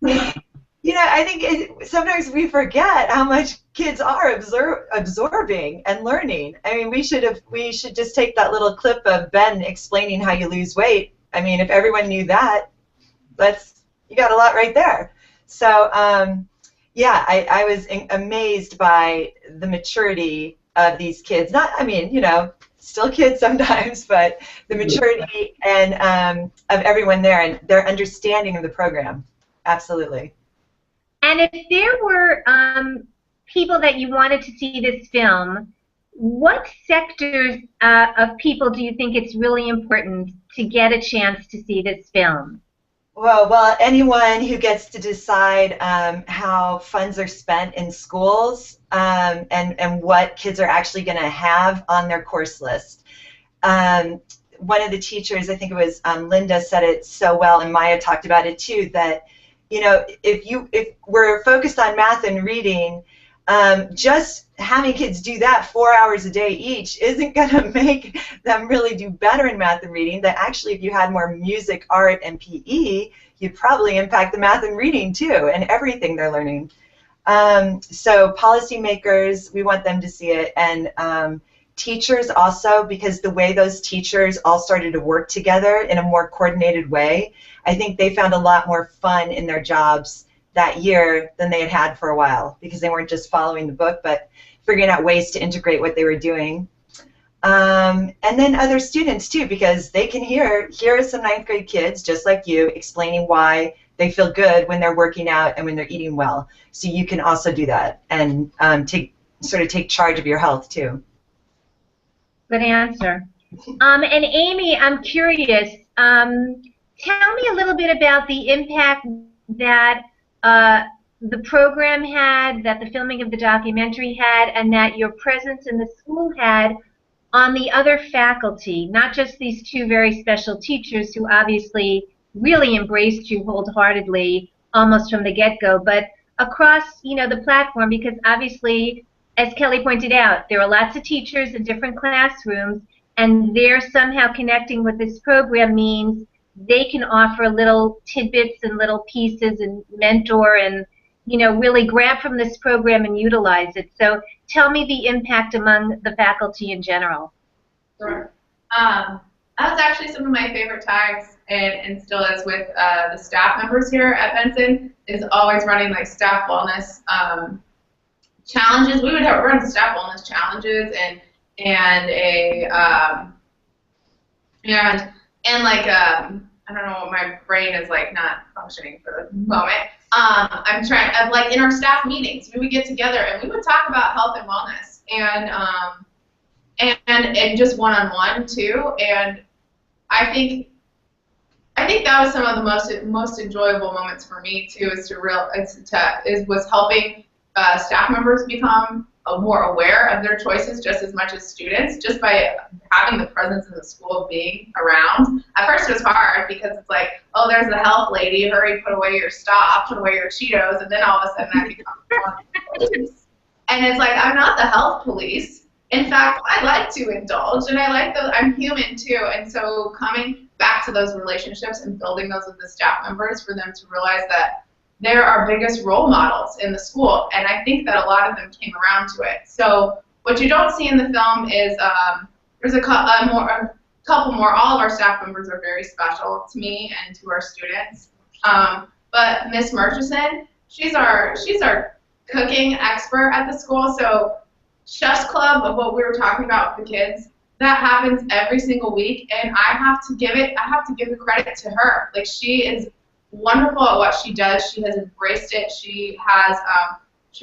S2: I think sometimes we forget how much kids are absorbing and learning. I mean, we should just take that little clip of Ben explaining how you lose weight. I mean, if everyone knew that, you got a lot right there. So yeah, I was amazed by the maturity of these kids. Still kids sometimes, but the maturity and of everyone there and their understanding of the program. Absolutely.
S1: And if there were people that you wanted to see this film, what sectors of people do you think it's really important to get a chance to see this film?
S2: Well, anyone who gets to decide how funds are spent in schools and what kids are actually going to have on their course list. One of the teachers, I think it was Linda, said it so well, and Maya talked about it too, that if we're focused on math and reading, just having kids do that 4 hours a day each isn't going to make them really do better in math and reading. That actually, if you had more music, art, and PE, you'd probably impact the math and reading too, and everything they're learning. So policymakers, we want them to see it, and teachers also, because the way those teachers all started to work together in a more coordinated way, I think they found a lot more fun in their jobs that year than they had had for a while, because they weren't just following the book, but figuring out ways to integrate what they were doing. And then other students too, because they can here are some 9th grade kids just like you explaining why they feel good when they're working out and when they're eating well. So you can also do that and sort of take charge of your health too.
S1: Good answer. And Amy, I'm curious. Tell me a little bit about the impact that the program had, that the filming of the documentary had, and that your presence in the school had on the other faculty, not just these two very special teachers who obviously really embraced you wholeheartedly almost from the get-go, but across, you know, the platform, because obviously, as Kelly pointed out, there are lots of teachers in different classrooms, and they're somehow connecting with this program means they can offer little tidbits and little pieces and mentor and, you know, really grab from this program and utilize it. So tell me the impact among the faculty in general.
S3: Sure. That was actually some of my favorite times, and still is, with the staff members here at Benson, is always running like staff wellness challenges. We would run staff wellness challenges and I don't know, my brain is like not functioning for the moment. I'm trying, like in our staff meetings, we would get together and we would talk about health and wellness, and just one-on-one too. And I think that was some of the most enjoyable moments for me too, was helping staff members become more aware of their choices just as much as students, just by having the presence in the school, being around. At first it was hard because it's like, oh, there's the health lady, hurry, put away your stop, put away your Cheetos, and then all of a sudden I become police. And it's like, I'm not the health police. In fact, I like to indulge, and I'm human too. And so coming back to those relationships and building those with the staff members, for them to realize that they're our biggest role models in the school, and I think that a lot of them came around to it. So what you don't see in the film is there's a couple more. All of our staff members are very special to me and to our students. But Miss Murchison, she's our cooking expert at the school. So Chef's Club, of what we were talking about with the kids, that happens every single week, and I have to give the credit to her. Like, she is wonderful at what she does. She has embraced it. She has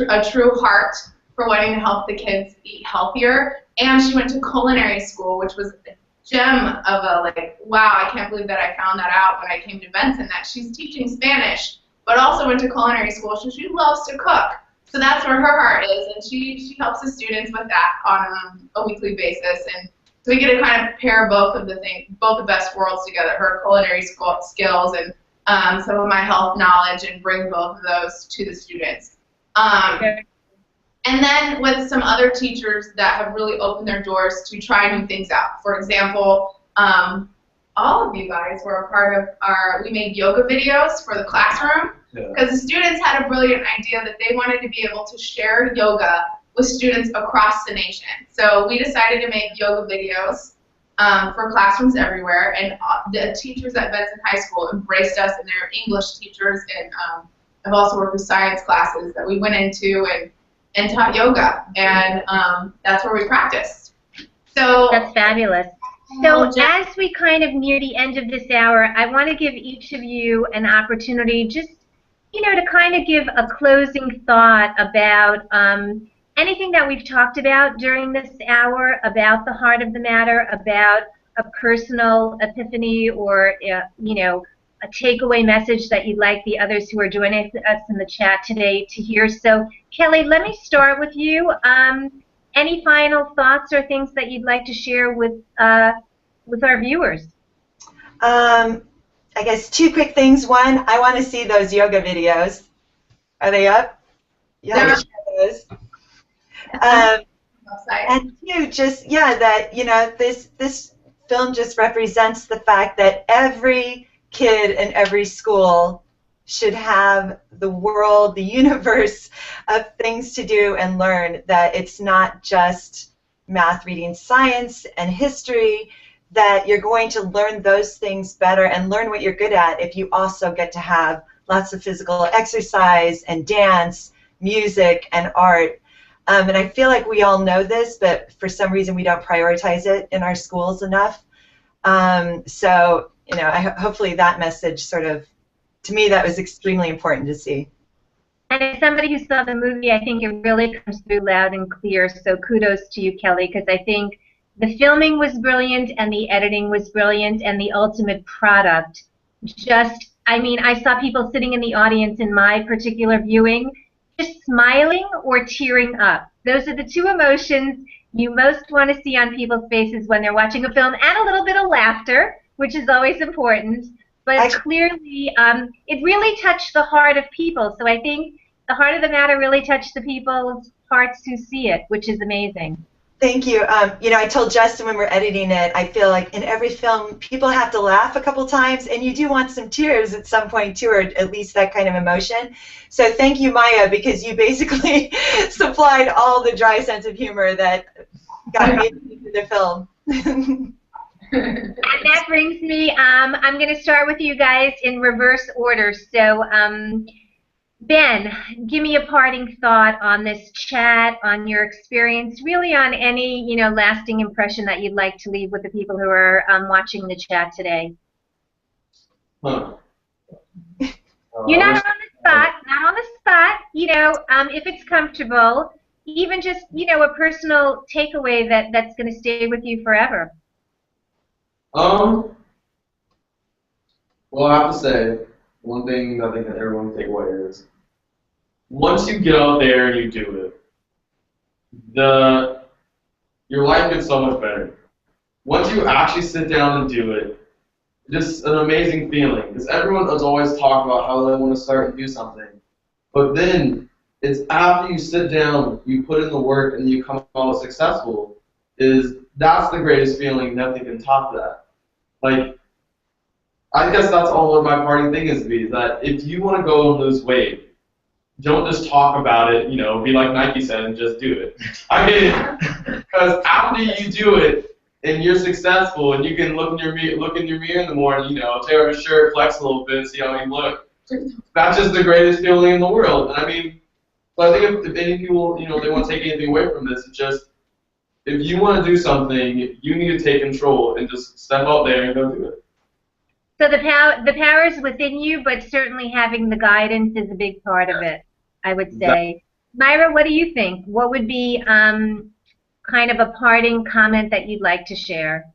S3: a true heart for wanting to help the kids eat healthier. And she went to culinary school, which was a gem of a, like, wow, I can't believe that I found that out when I came to Benson, that she's teaching Spanish, but also went to culinary school, so she loves to cook. So that's where her heart is, and she helps the students with that on a weekly basis. And so we get to kind of pair both the best worlds together, her culinary skills and some of my health knowledge, and bring both of those to the students. And then with some other teachers that have really opened their doors to try new things out. For example, all of you guys were a part of we made yoga videos for the classroom, because the students had a brilliant idea that they wanted to be able to share yoga with students across the nation. So we decided to make yoga videos for classrooms everywhere, and the teachers at Benson High School embraced us, and they're English teachers, and I've also worked with science classes that we went into and taught yoga, and that's where we practiced. So
S1: that's fabulous. So as we kind of near the end of this hour, I want to give each of you an opportunity, just, you know, to kind of give a closing thought about anything that we've talked about during this hour, about the heart of the matter, about a personal epiphany, or you know, a takeaway message that you'd like the others who are joining us in the chat today to hear. So Kelly, let me start with you. Any final thoughts or things that you'd like to share with our viewers?
S2: I guess two quick things. One, I want to see those yoga videos. Are they up? Yeah. Those. And two, just, yeah, that, you know, this film just represents the fact that every kid in every school should have the world, the universe of things to do and learn, that it's not just math, reading, science, and history, that you're going to learn those things better and learn what you're good at if you also get to have lots of physical exercise and dance, music, and art. And I feel like we all know this, but for some reason we don't prioritize it in our schools enough. So, you know, hopefully that message sort of, to me, that was extremely important to see.
S1: And as somebody who saw the movie, I think it really comes through loud and clear. So kudos to you, Kelly, because I think the filming was brilliant and the editing was brilliant and the ultimate product just, I mean, I saw people sitting in the audience in my particular viewing just smiling or tearing up. Those are the two emotions you most want to see on people's faces when they're watching a film, and a little bit of laughter, which is always important. But clearly, it really touched the heart of people. So I think the heart of the matter really touched the people's hearts who see it, which is amazing.
S2: Thank you. You know, I told Justin when we're editing it, I feel like in every film, people have to laugh a couple times, and you do want some tears at some point, too, or at least that kind of emotion. So thank you, Maya, because you basically supplied all the dry sense of humor that got me into the film.
S1: And that brings me, I'm going to start with you guys in reverse order. So, Ben, give me a parting thought on this chat, on your experience, really on any, you know, lasting impression that you'd like to leave with the people who are watching the chat today.
S6: Huh.
S1: You're not on the spot, not on the spot. You know, if it's comfortable, even just, you know, a personal takeaway that's going to stay with you forever.
S6: Well, I have to say, one thing I think that everyone can take away is, once you get out there and you do it, your life gets so much better. Once you actually sit down and do it, just an amazing feeling. Because everyone has always talked about how they want to start and do something. But then, it's after you sit down, you put in the work, and you come out successful, that's the greatest feeling. Nothing can top that. Like, I guess that's all what my parting thing is that if you want to go and lose weight, don't just talk about it, you know, be like Nike said and just do it. I mean, because after you do it and you're successful and you can look in your mirror in the morning, you know, tear up your shirt, flex a little bit, see how you look. That's just the greatest feeling in the world. And I mean, so I think if any people, you know, they want to take anything away from this, it's just, if you want to do something, you need to take control and just step out there and go do it.
S1: So the power is within you, but certainly having the guidance is a big part of it, I would say. Myra, what do you think? What would be kind of a parting comment that you'd like to share?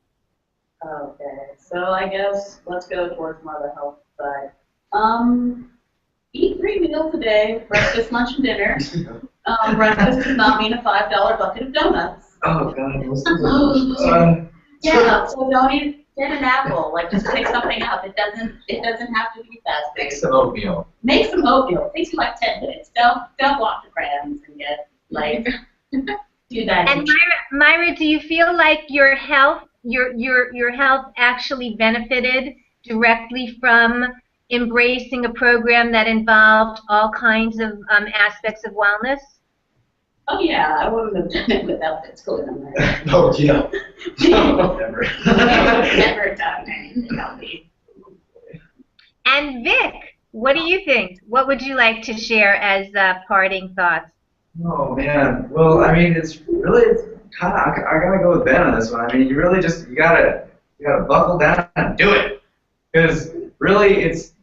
S5: Okay, so I guess let's go towards more of the health side. Eat 3 meals a day, breakfast, lunch, and dinner. Breakfast does not mean a $5 bucket of donuts.
S4: Oh God,
S5: yeah, so don't eat. Get an apple, like just pick something up. It doesn't have to be fast.
S4: make some oatmeal.
S5: Make some oatmeal. It takes you like 10 minutes. Don't walk the crayons and get like do that.
S1: And Myra, do you feel like your health actually benefited directly from embracing a program that involved all kinds of aspects of wellness?
S5: Oh yeah, I wouldn't have done it without physical illness.
S4: No, yeah. Never.
S5: Never done anything healthy.
S1: And Vic, what do you think? What would you like to share as parting thoughts?
S4: Oh man, well, I mean, it's kind of, I gotta go with Ben on this one. I mean, you gotta buckle down and do it, because really, it's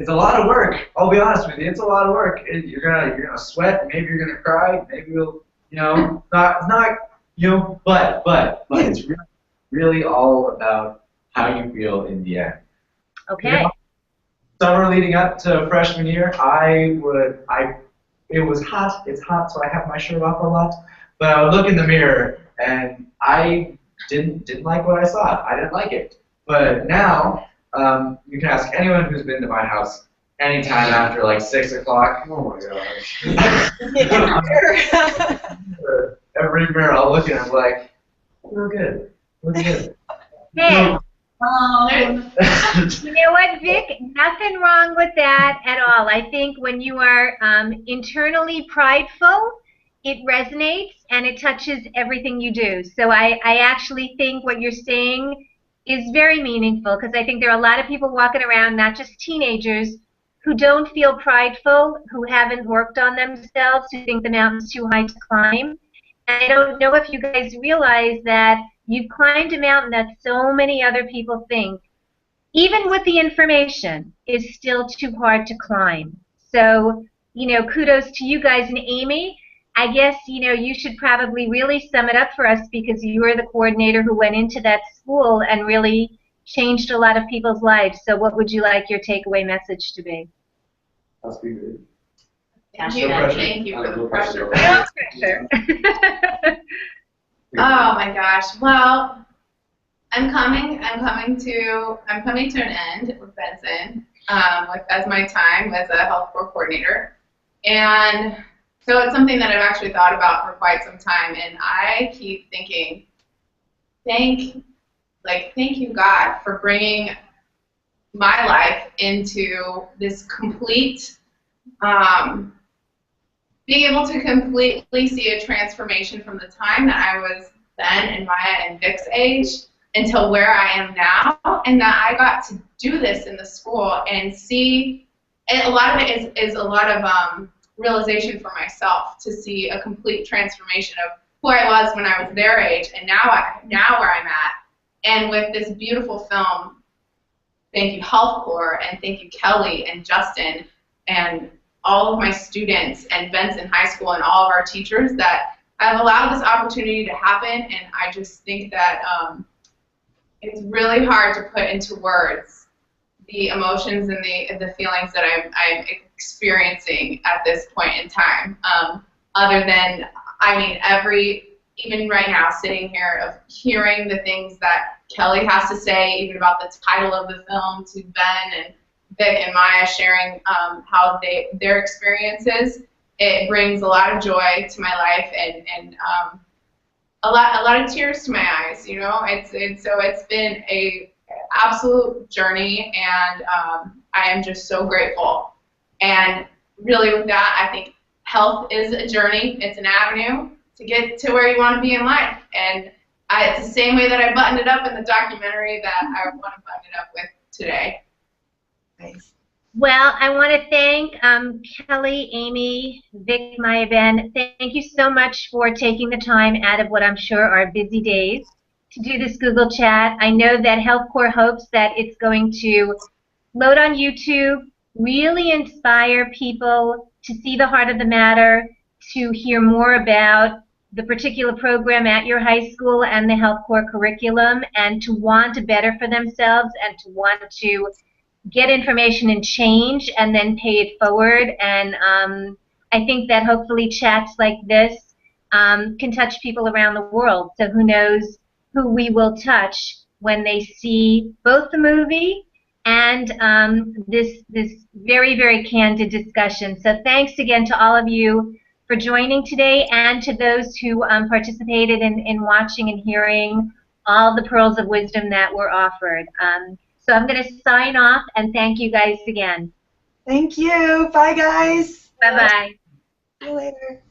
S4: a lot of work. I'll be honest with you, it's a lot of work. You're gonna sweat. Maybe you're gonna cry. Maybe you'll, you know, not, you know, but it's really all about how you feel in the end.
S1: Okay.
S4: You know, summer leading up to freshman year, it was hot. It's hot, so I have my shirt off a lot. But I would look in the mirror, and I didn't like what I saw. I didn't like it. But now, you can ask anyone who's been to my house anytime after like 6 o'clock. Oh my gosh. Every mirror I'll look at, I'm like, we're good. We're good.
S1: Hey. You know what, Vic? Nothing wrong with that at all. I think when you are internally prideful, it resonates and it touches everything you do. So I actually think what you're saying is very meaningful, because I think there are a lot of people walking around, not just teenagers, who don't feel prideful, who haven't worked on themselves, who think the mountain's too high to climb. And I don't know if you guys realize that you've climbed a mountain that so many other people think, even with the information, is still too hard to climb. So kudos to you guys. And Amy, I guess, you should probably really sum it up for us because you were the coordinator who went into that school and really changed a lot of people's lives. So what would you like your takeaway message to be?
S6: That's pretty good.
S3: Thank you. Thank you for the pressure.
S1: No pressure.
S3: Oh my gosh. Well, I'm coming to an end with Benson, as my time as a HealthCorps coordinator. And so it's something that I've actually thought about for quite some time, and I keep thinking, thank you, God, for bringing my life into this complete, being able to completely see a transformation from the time that I was then in Maya and Vic's age until where I am now, and that I got to do this in the school and see, and a lot of it is a lot of realization for myself to see a complete transformation of who I was when I was their age and now where I'm at. And with this beautiful film, thank you HealthCorps, and thank you Kelly and Justin and all of my students and Benson High School and all of our teachers that have allowed this opportunity to happen. And I just think that it's really hard to put into words the emotions and the feelings that I'm experiencing at this point in time. Other than, even right now, sitting here, of hearing the things that Kelly has to say, even about the title of the film, to Ben and Vic and Maya sharing how their experiences, it brings a lot of joy to my life and a lot of tears to my eyes. It's been a absolute journey, and I am just so grateful. And really, with that, I think health is a journey. It's an avenue to get to where you want to be in life. And it's the same way that I buttoned it up in the documentary that I want to button it up with today.
S2: Nice.
S1: Well, I want to thank Kelly, Amy, Vic, Maya, Ben. Thank you so much for taking the time out of what I'm sure are busy days to do this Google chat. I know that HealthCorps hopes that it's going to load on YouTube, really inspire people to see the heart of the matter, to hear more about the particular program at your high school and the HealthCorps curriculum, and to want to better for themselves and to want to get information and change and then pay it forward. And I think that hopefully chats like this can touch people around the world. So who knows who we will touch when they see both the movie and this very, very candid discussion. So thanks again to all of you for joining today, and to those who participated in watching and hearing all the pearls of wisdom that were offered. So I'm going to sign off and thank you guys again.
S2: Thank you. Bye, guys.
S1: Bye-bye.
S2: See you later.